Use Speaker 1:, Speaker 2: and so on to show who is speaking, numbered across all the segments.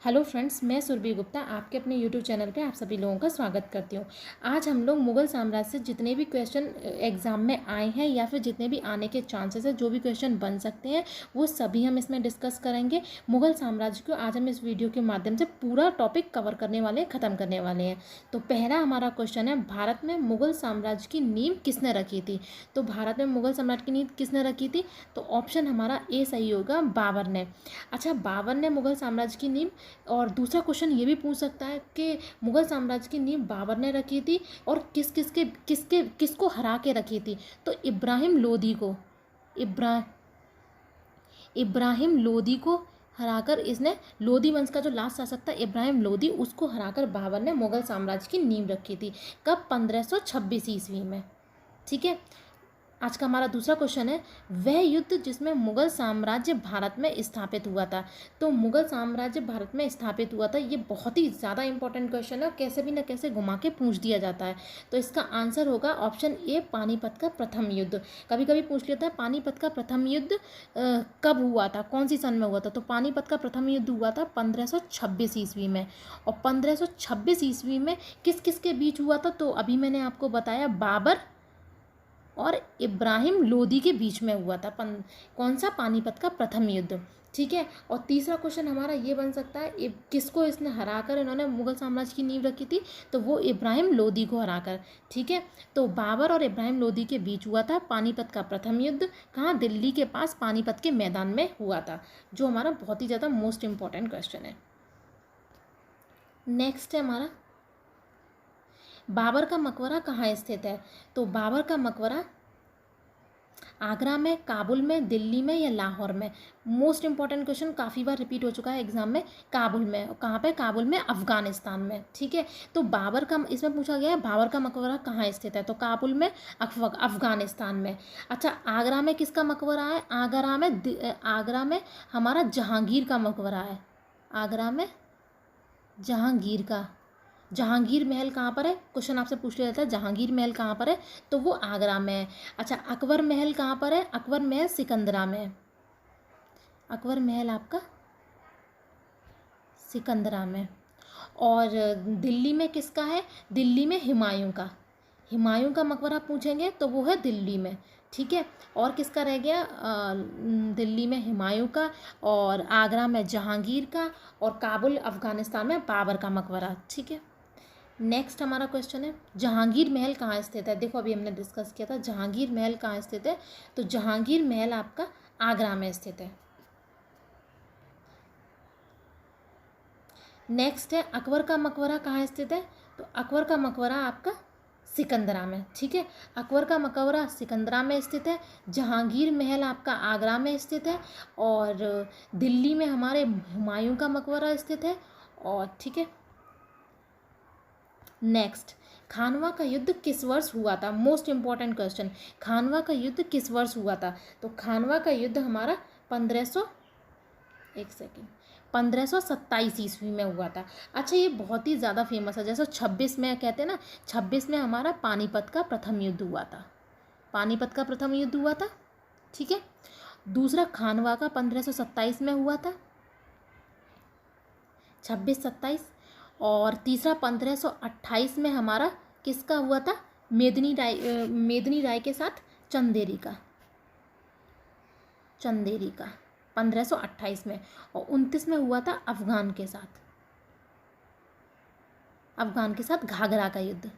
Speaker 1: Hello friends, मैं सुरभि गुप्ता आपके अपने यूट्यूब चैनल पे आप सभी लोगों का स्वागत करती हूँ। आज हम लोग मुगल साम्राज्य से जितने भी क्वेश्चन एग्जाम में आए हैं या फिर जितने भी आने के चांसेस है, जो भी क्वेश्चन बन सकते हैं वो सभी हम इसमें डिस्कस करेंगे। मुगल साम्राज्य को आज हम इस वीडियो के माध्यम से पूरा टॉपिक कवर करने वाले हैं, ख़त्म करने वाले हैं। तो पहला हमारा क्वेश्चन है, भारत में मुगल साम्राज्य की नींव किसने रखी थी? तो भारत में मुगल साम्राज्य की नींव किसने रखी थी? तो ऑप्शन हमारा ए सही होगा, बाबर ने। अच्छा, बाबर ने मुगल साम्राज्य की नींव। और दूसरा क्वेश्चन ये भी पूछ सकता है कि मुगल साम्राज्य की नींव बाबर ने रखी थी और किसको हरा के रखी थी? तो इब्राहिम लोदी को इब्राहिम लोदी को हराकर, इसने लोदी वंश का जो लास्ट शासक था इब्राहिम लोदी, उसको हराकर बाबर ने मुगल साम्राज्य की नींव रखी थी। कब? 1526 ईस्वी में। ठीक है। आज का हमारा दूसरा क्वेश्चन है, वह युद्ध जिसमें मुगल साम्राज्य भारत में स्थापित हुआ था। तो मुगल साम्राज्य भारत में स्थापित हुआ था, ये बहुत ही ज़्यादा इंपॉर्टेंट क्वेश्चन है, कैसे भी ना कैसे घुमा के पूछ दिया जाता है। तो इसका आंसर होगा ऑप्शन ए, पानीपत का प्रथम युद्ध। कभी कभी पूछ लेता है पानीपत का प्रथम युद्ध कब हुआ था, कौन सी सन में हुआ था? तो पानीपत का प्रथम युद्ध हुआ था 1526 ईस्वी में। और 1526 ईस्वी में किस किस के बीच हुआ था? तो अभी मैंने आपको बताया, बाबर और इब्राहिम लोदी के बीच में हुआ था। कौन सा? पानीपत का प्रथम युद्ध। ठीक है। और तीसरा क्वेश्चन हमारा ये बन सकता है, किसको इसने हराकर इन्होंने मुगल साम्राज्य की नींव रखी थी? तो वो इब्राहिम लोदी को हराकर। ठीक है। तो बाबर और इब्राहिम लोदी के बीच हुआ था पानीपत का प्रथम युद्ध। कहाँ? दिल्ली के पास पानीपत के मैदान में हुआ था, जो हमारा बहुत ही ज़्यादा मोस्ट इंपॉर्टेंट क्वेश्चन है। नेक्स्ट है हमारा, बाबर का मकबरा कहाँ स्थित है? तो बाबर का मकबरा आगरा में, काबुल में, दिल्ली में या लाहौर में? मोस्ट इंपॉर्टेंट क्वेश्चन, काफ़ी बार रिपीट हो चुका है एग्जाम में। काबुल में। कहाँ पे? काबुल में, अफगानिस्तान में। ठीक है। तो बाबर का, इसमें पूछा गया है बाबर का मकबरा कहाँ स्थित है? तो काबुल में, अफगानिस्तान में। अच्छा, आगरा में किसका मकबरा है? आगरा में हमारा जहांगीर का मकबरा है। आगरा में जहांगीर का। जहांगीर महल कहाँ पर है? क्वेश्चन आपसे पूछ लिया जाता है जहांगीर महल कहाँ पर है, तो वो आगरा में है। अच्छा, अकबर महल कहाँ पर है? अकबर महल सिकंदरा में है। अकबर महल आपका सिकंदरा में। और दिल्ली में किसका है? दिल्ली में हुमायूं का। हुमायूं का मकबरा पूछेंगे तो वो है दिल्ली में। ठीक है। और किसका रह गया? दिल्ली में हुमायूं का, और आगरा में जहांगीर का, और काबुल अफगानिस्तान में बाबर का मकबरा। ठीक है। नेक्स्ट हमारा क्वेश्चन है, जहांगीर महल कहाँ स्थित है? देखो, अभी हमने डिस्कस किया था जहांगीर महल कहाँ स्थित है। तो जहांगीर महल आपका आगरा में स्थित है। नेक्स्ट है, अकबर का मकबरा कहाँ स्थित है? तो अकबर का मकबरा आपका सिकंदरा में। ठीक है। अकबर का मकबरा सिकंदरा में स्थित है। जहांगीर महल आपका आगरा में स्थित है। और दिल्ली में हमारे हुमायूं का मकबरा स्थित है। और ठीक है। नेक्स्ट, खानवा का युद्ध किस वर्ष हुआ था? मोस्ट इंपॉर्टेंट क्वेश्चन, खानवा का युद्ध किस वर्ष हुआ था? तो खानवा का युद्ध हमारा 1527 ईस्वी में हुआ था। अच्छा, ये बहुत ही ज़्यादा फेमस है। जैसे 26 में कहते हैं ना, 26 में हमारा पानीपत का प्रथम युद्ध हुआ था। पानीपत का प्रथम युद्ध हुआ था। ठीक है। दूसरा खानवा का 1527 में हुआ था, 26-27। और तीसरा 1528 में हमारा किसका हुआ था? मेदिनी राय के साथ चंदेरी का। 1528 में। और 29 में हुआ था अफगान के साथ घाघरा का युद्ध।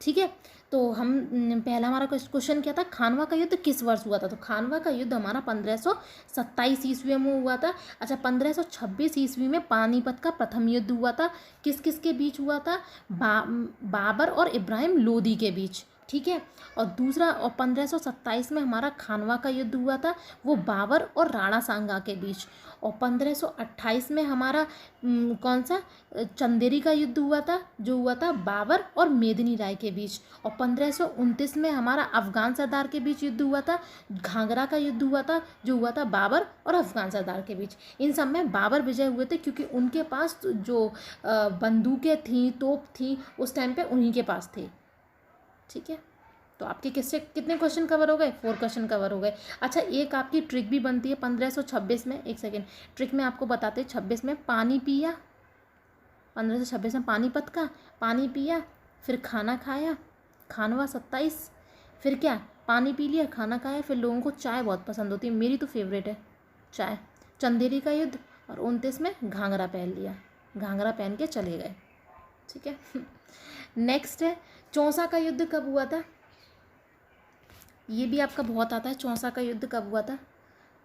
Speaker 1: ठीक है। तो हम पहला हमारा क्वेश्चन क्या था, खानवा का युद्ध किस वर्ष हुआ था? तो खानवा का युद्ध हमारा 1527 ईस्वी में हुआ था। अच्छा, 1526 ईस्वी में पानीपत का प्रथम युद्ध हुआ था। किस किस के बीच हुआ था? बाबर और इब्राहिम लोदी के बीच। ठीक है। और दूसरा, और 1527 में हमारा खानवा का युद्ध हुआ था, वो बाबर और राणा सांगा के बीच। और 1528 में हमारा कौन सा? चंदेरी का युद्ध हुआ था, जो हुआ था बाबर और मेदिनी राय के बीच। और 1529 में हमारा अफगान सरदार के बीच युद्ध हुआ था, घाघरा का युद्ध हुआ था, जो हुआ था बाबर और अफगान सरदार के बीच। इन सब में बाबर विजय हुए थे, क्योंकि उनके पास जो बंदूकें थीं, तोप थी, उस टाइम पे उन्हीं के पास थे। ठीक है। तो आपके किससे कितने क्वेश्चन कवर हो गए? 4 क्वेश्चन कवर हो गए। अच्छा, एक आपकी ट्रिक भी बनती है 1526 में, एक सेकेंड, ट्रिक में आपको बताते हैं। 26 में पानी पिया, 1526 में पानीपत का पानी पिया, फिर खाना खाया, खानवा 27, फिर क्या, पानी पी लिया, खाना खाया, फिर लोगों को चाय बहुत पसंद होती है, मेरी तो फेवरेट है चाय, चंदेरी का युद्ध, और 29 में घाघरा पहन लिया, घाघरा पहन के चले गए। ठीक है। नेक्स्ट है चौसा का युद्ध कब हुआ था? ये भी आपका बहुत आता है, चौसा का युद्ध कब हुआ था?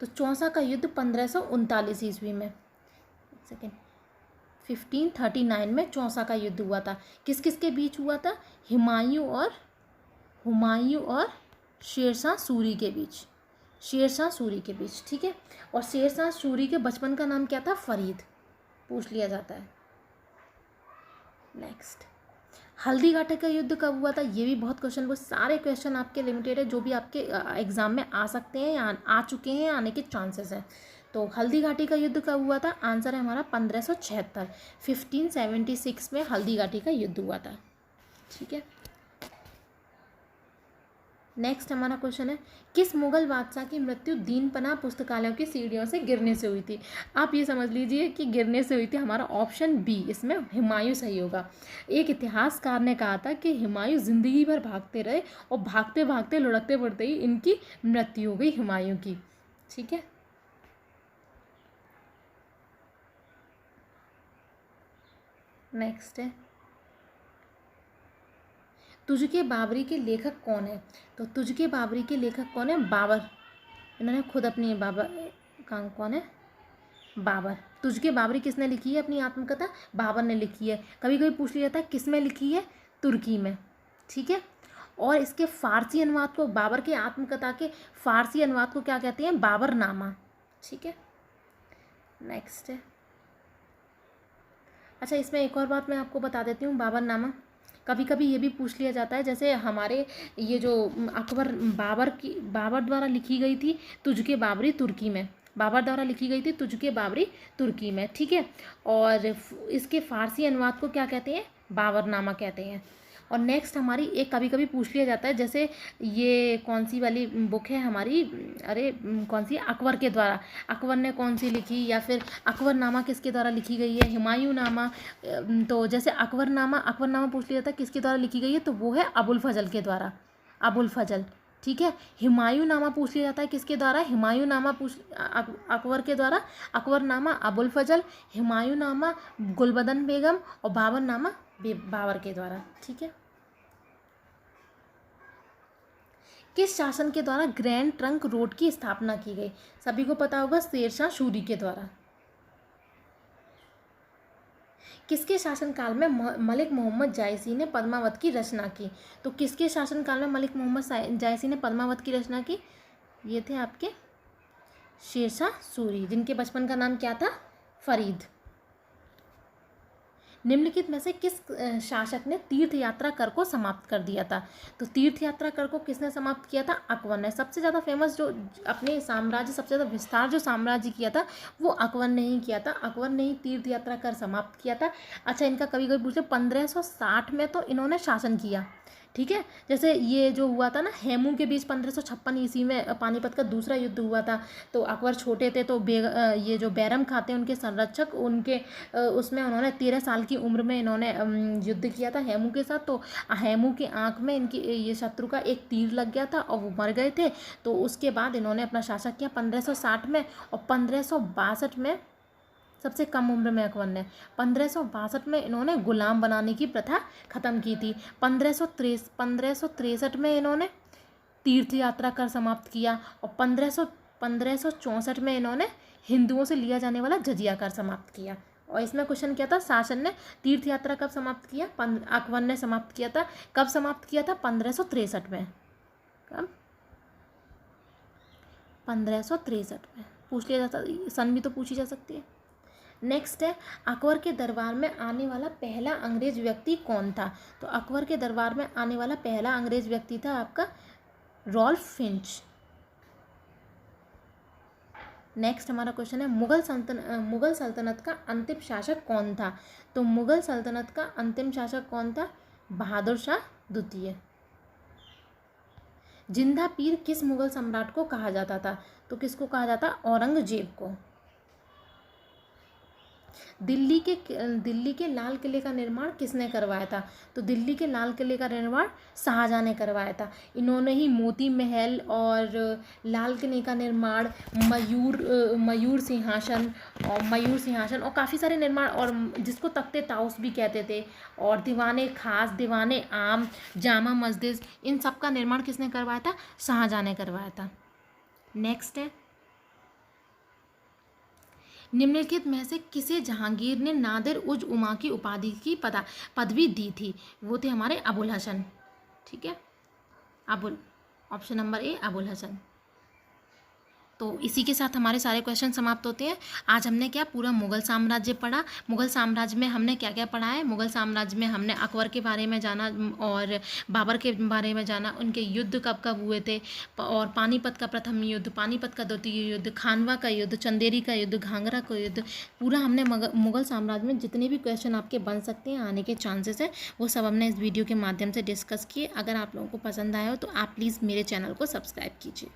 Speaker 1: तो चौसा का युद्ध 1539 ईस्वी में, एक सेकेंड, 1539 में चौसा का युद्ध हुआ था। किस किस के बीच हुआ था? हुमायूं और शेरशाह सूरी के बीच, शेरशाह सूरी के बीच। ठीक है। और शेरशाह सूरी के बचपन का नाम क्या था? फरीद, पूछ लिया जाता है। नेक्स्ट, हल्दी घाटी का युद्ध कब हुआ था? ये भी बहुत क्वेश्चन, वो सारे क्वेश्चन आपके लिमिटेड है जो भी आपके एग्जाम में आ सकते हैं या आ चुके हैं, आने के चांसेस हैं। तो हल्दी घाटी का युद्ध कब हुआ था? आंसर है हमारा 1576, 1576 में हल्दी घाटी का युद्ध हुआ था। ठीक है। नेक्स्ट हमारा क्वेश्चन है, किस मुगल बादशाह की मृत्यु दीनपनाह पुस्तकालयों की सीढ़ियों से गिरने से हुई थी? आप ये समझ लीजिए कि गिरने से हुई थी। हमारा ऑप्शन बी इसमें हुमायूं सही होगा। एक इतिहासकार ने कहा था कि हुमायूं जिंदगी भर भागते रहे और भागते भागते लुढ़कते पड़ते ही इनकी मृत्यु हो गई हुमायूं की। ठीक है। नेक्स्ट है, तुझके बाबरी के लेखक कौन है? तो तुझके बाबरी के लेखक कौन है? बाबर। इन्होंने खुद अपनी कौन है? बाबर। तुझके बाबरी किसने लिखी है अपनी आत्मकथा? बाबर ने लिखी है। कभी कभी पूछ लिया था किस में लिखी है? तुर्की में। ठीक है। और इसके फारसी अनुवाद को, बाबर के आत्मकथा के फारसी अनुवाद को क्या कहते हैं? बाबरनामा। ठीक है। नेक्स्ट है, अच्छा इसमें एक और बात मैं आपको बता देती हूँ, बाबरनामा कभी कभी ये भी पूछ लिया जाता है, जैसे हमारे ये जो अकबर बाबर द्वारा लिखी गई थी तुझके बाबरी तुर्की में, बाबर द्वारा लिखी गई थी तुझके बाबरी तुर्की में। ठीक है। और इसके फारसी अनुवाद को क्या कहते हैं? बाबरनामा कहते हैं। और नेक्स्ट हमारी एक कभी कभी पूछ लिया जाता है, जैसे ये कौन सी वाली बुक है हमारी, अरे कौन सी, अकबर के द्वारा, अकबर ने कौन सी लिखी, या फिर अकबरनामा किसके द्वारा लिखी गई है? हुमायूं नामा। तो जैसे अकबरनामा पूछ लिया जाता है किसके द्वारा लिखी गई है? तो वो है अबुल फजल के द्वारा, अबुल फजल। ठीक है। हुमायूं नामा पूछ लिया जाता है किसके द्वारा? हुमायूं नामा अकबर के द्वारा, अकबरनामा अबुल फजल, हुमायूं नामा गुलबदन बेगम, और बाबरनामा बाबर के द्वारा। ठीक है। किस शासन के द्वारा ग्रैंड ट्रंक रोड की स्थापना की गई? सभी को पता होगा, शेरशाह सूरी के द्वारा। किसके शासनकाल में मलिक मोहम्मद जायसी ने पद्मावत की रचना की? तो किसके शासनकाल में मलिक मोहम्मद जायसी ने पद्मावत की रचना की? ये थे आपके शेरशाह सूरी, जिनके बचपन का नाम क्या था? फरीद। निम्नलिखित में से किस शासक ने तीर्थ यात्रा कर को समाप्त कर दिया था? तो तीर्थ यात्रा कर को किसने समाप्त किया था? अकबर ने। सबसे ज़्यादा फेमस जो अपने साम्राज्य, सबसे ज़्यादा विस्तार जो साम्राज्य किया था वो अकबर ने ही किया था। अकबर ने ही तीर्थ यात्रा कर समाप्त किया था। अच्छा, इनका कभी कभी पूछे 1560 में तो इन्होंने शासन किया। ठीक है। जैसे ये जो हुआ था ना हेमू के बीच 1556 ईस्वी में पानीपत का दूसरा युद्ध हुआ था। तो अकबर छोटे थे, तो ये जो बैरम खाते उनके संरक्षक, उनके उसमें उन्होंने 13 साल की उम्र में इन्होंने युद्ध किया था हेमू के साथ। तो हेमू की आंख में इनकी ये शत्रु का एक तीर लग गया था और वो मर गए थे। तो उसके बाद इन्होंने अपना शासन किया 1560 में। और 1562 में, सबसे कम उम्र में अकबर ने 1562 में इन्होंने गुलाम बनाने की प्रथा ख़त्म की थी। 1563 में इन्होंने तीर्थ यात्रा कर समाप्त किया। और 1564 में इन्होंने हिंदुओं से लिया जाने वाला जजिया कर समाप्त किया। और इसमें क्वेश्चन क्या था? शासन ने तीर्थ यात्रा कब समाप्त किया? अकबर ने समाप्त किया था। कब समाप्त किया था? 1563 में। कब? 1563 में। पूछ लिया जाता, सन भी तो पूछी जा सकती है। नेक्स्ट है, अकबर के दरबार में आने वाला पहला अंग्रेज व्यक्ति कौन था? तो अकबर के दरबार में आने वाला पहला अंग्रेज व्यक्ति था आपका रॉल्फ फिंच। नेक्स्ट हमारा क्वेश्चन है, मुगल सल्तनत का अंतिम शासक कौन था? तो मुगल सल्तनत का अंतिम शासक कौन था? बहादुर शाह द्वितीय। जिंदा पीर किस मुगल सम्राट को कहा जाता था? तो किसको कहा जाता? औरंगजेब को। दिल्ली के लाल किले का निर्माण किसने करवाया था? तो दिल्ली के लाल किले का निर्माण शाहजहां ने करवाया था। इन्होंने ही मोती महल और लाल किले का निर्माण, मयूर सिंहासन और काफ़ी सारे निर्माण, और जिसको तख्ते ताउस भी कहते थे, और दीवाने खास, दीवाने आम, जामा मस्जिद, इन सब का निर्माण किसने करवाया था? शाहजहां ने करवाया था। नेक्स्ट है, निम्नलिखित में से किसे जहांगीर ने नादिर उज उमा की उपाधि की पदवी दी थी? वो थे हमारे अबुल हसन। ठीक है, option number A Abul Hasan. तो इसी के साथ हमारे सारे क्वेश्चन समाप्त होते हैं। आज हमने क्या पूरा मुग़ल साम्राज्य पढ़ा। मुग़ल साम्राज्य में हमने क्या क्या पढ़ा है? मुग़ल साम्राज्य में हमने अकबर के बारे में जाना और बाबर के बारे में जाना, उनके युद्ध कब कब हुए थे, और पानीपत का प्रथम युद्ध, पानीपत का द्वितीय युद्ध, खानवा का युद्ध, चंदेरी का युद्ध, घाघरा का युद्ध, पूरा हमने मुग़ल साम्राज्य में जितने भी क्वेश्चन आपके बन सकते हैं, आने के चांसेस हैं, वो सब हमने इस वीडियो के माध्यम से डिस्कस किए। अगर आप लोगों को पसंद आया हो तो आप प्लीज़ मेरे चैनल को सब्सक्राइब कीजिए।